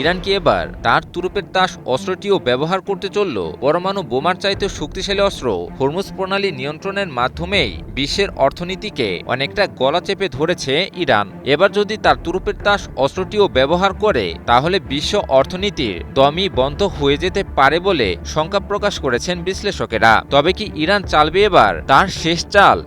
Iran কি এবার তার তুরুপের তাস অস্ত্রটিও ব্যবহার করতে চলল? পরমাণু বোমার চাইতে শক্তিশালী অস্ত্র হরমুজ প্রণালী নিয়ন্ত্রণের মাধ্যমেই বিশ্বের অর্থনীতিকে অনেকটা গলা চেপে ধরেছে ইরান। এবার যদি তার তুরুপের তাস অস্ত্রটিও ব্যবহার করে তাহলে বিশ্ব অর্থনীতির দমই বন্ধ হয়ে যেতে পারে বলে শঙ্কা প্রকাশ করেছেন বিশ্লেষকেরা। তবে কি ইরান চালবে এবার তার শেষ চাল?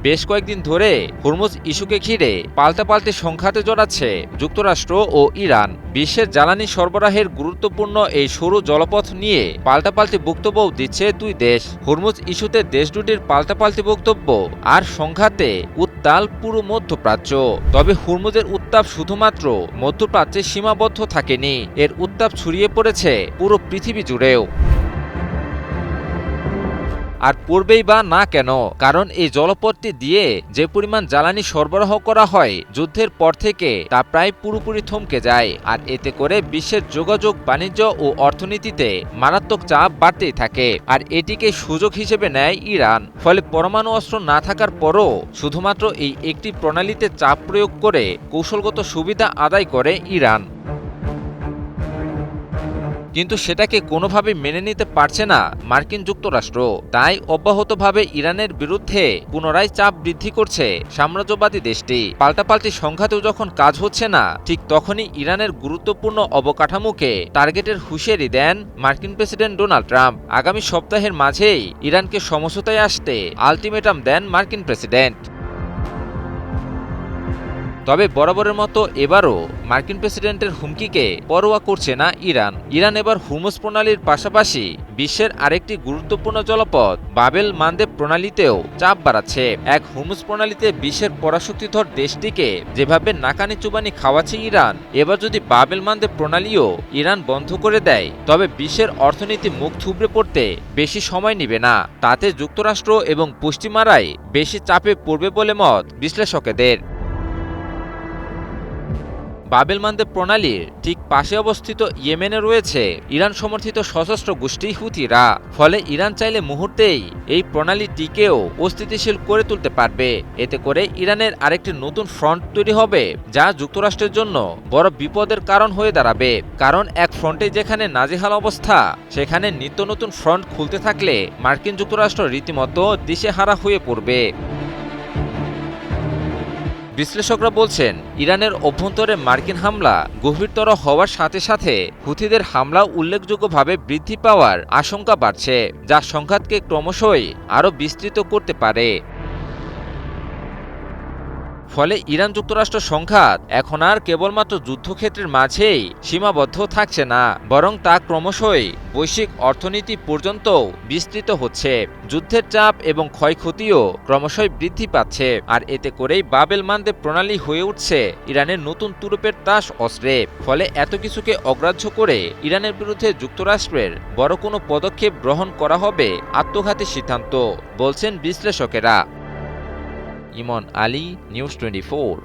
বেশ কয়েকদিন ধরে হরমুজ ইস্যুকে ঘিরে পাল্টাপাল্টি সংঘাতে জড়াচ্ছে যুক্তরাষ্ট্র ও ইরান। বিশ্বের জ্বালানি সরবরাহের গুরুত্বপূর্ণ এই সরু জলপথ নিয়ে পাল্টাপাল্টি বক্তব্যও দিচ্ছে দুই দেশ। হরমুজ ইস্যুতে দেশ দুটির পাল্টাপাল্টি বক্তব্য আর সংঘাতে উত্তাল পুরো মধ্যপ্রাচ্য। তবে হরমুজের উত্তাপ শুধুমাত্র মধ্যপ্রাচ্যে সীমাবদ্ধ থাকেনি, এর উত্তাপ ছড়িয়ে পড়েছে পুরো পৃথিবী জুড়েও। আর পড়বেই বা না কেন? কারণ এই জলপথটি দিয়ে যে পরিমাণ জ্বালানি সরবরাহ করা হয় যুদ্ধের পর থেকে তা প্রায় পুরোপুরি থমকে যায়, আর এতে করে বিশ্বের যোগাযোগ, বাণিজ্য ও অর্থনীতিতে মারাত্মক চাপ বাড়তেই থাকে। আর এটিকে সুযোগ হিসেবে নেয় ইরান। ফলে পরমাণু অস্ত্র না থাকার পরও শুধুমাত্র এই একটি প্রণালীতে চাপ প্রয়োগ করে কৌশলগত সুবিধা আদায় করে ইরান। কিন্তু সেটাকে কোনোভাবে মেনে নিতে পারছে না মার্কিন যুক্তরাষ্ট্র। তাই অব্যাহতভাবে ইরানের বিরুদ্ধে পুনরায় চাপ বৃদ্ধি করছে সাম্রাজ্যবাদী দেশটি। পাল্টাপাল্টি সংঘাতেও যখন কাজ হচ্ছে না, ঠিক তখনই ইরানের গুরুত্বপূর্ণ অবকাঠামোকে টার্গেটের হুঁশিয়ারি দেন মার্কিন প্রেসিডেন্ট ডোনাল্ড ট্রাম্প। আগামী সপ্তাহের মাঝেই ইরানকে সমঝোতায় আসতে আলটিমেটাম দেন মার্কিন প্রেসিডেন্ট। তবে বরাবরের মতো এবারও মার্কিন প্রেসিডেন্টের হুমকিকে পরোয়া করছে না ইরান। ইরান এবার হরমুজ প্রণালীর পাশাপাশি বিশ্বের আরেকটি গুরুত্বপূর্ণ জলপথ বাবেল মানদেব প্রণালীতেও চাপ বাড়াচ্ছে। এক হরমুজ প্রণালীতে বিশ্বের পরাশক্তিধর দেশটিকে যেভাবে নাকানি চুবানি খাওয়াচ্ছে ইরান, এবার যদি বাবেল মানদেব প্রণালীও ইরান বন্ধ করে দেয় তবে বিশ্বের অর্থনীতি মুখ থুবড়ে পড়তে বেশি সময় নেবে না। তাতে যুক্তরাষ্ট্র এবং পশ্চিমারাই বেশি চাপে পড়বে বলে মত বিশ্লেষকদের। বাবেল মানদেব প্রণালীর ঠিক পাশে অবস্থিত ইয়েমেনে রয়েছে ইরান সমর্থিত সশস্ত্র গোষ্ঠী হুতিরা। ফলে ইরান চাইলে মুহূর্তেই এই প্রণালীটিকেও অস্থিতিশীল করে তুলতে পারবে। এতে করে ইরানের আরেকটি নতুন ফ্রন্ট তৈরি হবে, যা যুক্তরাষ্ট্রের জন্য বড় বিপদের কারণ হয়ে দাঁড়াবে। কারণ এক ফ্রন্টে যেখানে নাজেহাল অবস্থা, সেখানে নিত্য নতুন ফ্রন্ট খুলতে থাকলে মার্কিন যুক্তরাষ্ট্র রীতিমতো দিশেহারা হয়ে পড়বে। বিশ্লেষকরা বলছেন, ইরানের অভ্যন্তরে মার্কিন হামলা গভীরতর হওয়ার সাথে সাথে হুথিদের হামলাও উল্লেখযোগ্যভাবে বৃদ্ধি পাওয়ার আশঙ্কা বাড়ছে, যা সংঘাতকে ক্রমশই আরও বিস্তৃত করতে পারে। ফলে ইরান যুক্তরাষ্ট্র সংঘাত এখন আর কেবলমাত্র যুদ্ধক্ষেত্রের মাঝেই সীমাবদ্ধ থাকছে না, বরং তা ক্রমশই বৈশ্বিক অর্থনীতি পর্যন্ত বিস্তৃত হচ্ছে। যুদ্ধের চাপ এবং ক্ষয়ক্ষতিও ক্রমশই বৃদ্ধি পাচ্ছে। আর এতে করেই বাবেল মানদেব প্রণালী হয়ে উঠছে ইরানের নতুন তুরুপের তাস অস্ত্রে। ফলে এত কিছুকে অগ্রাহ্য করে ইরানের বিরুদ্ধে যুক্তরাষ্ট্রের বড় কোনো পদক্ষেপ গ্রহণ করা হবে আত্মঘাতী সিদ্ধান্ত, বলছেন বিশ্লেষকেরা। ইমন আলী, নিউজ 24।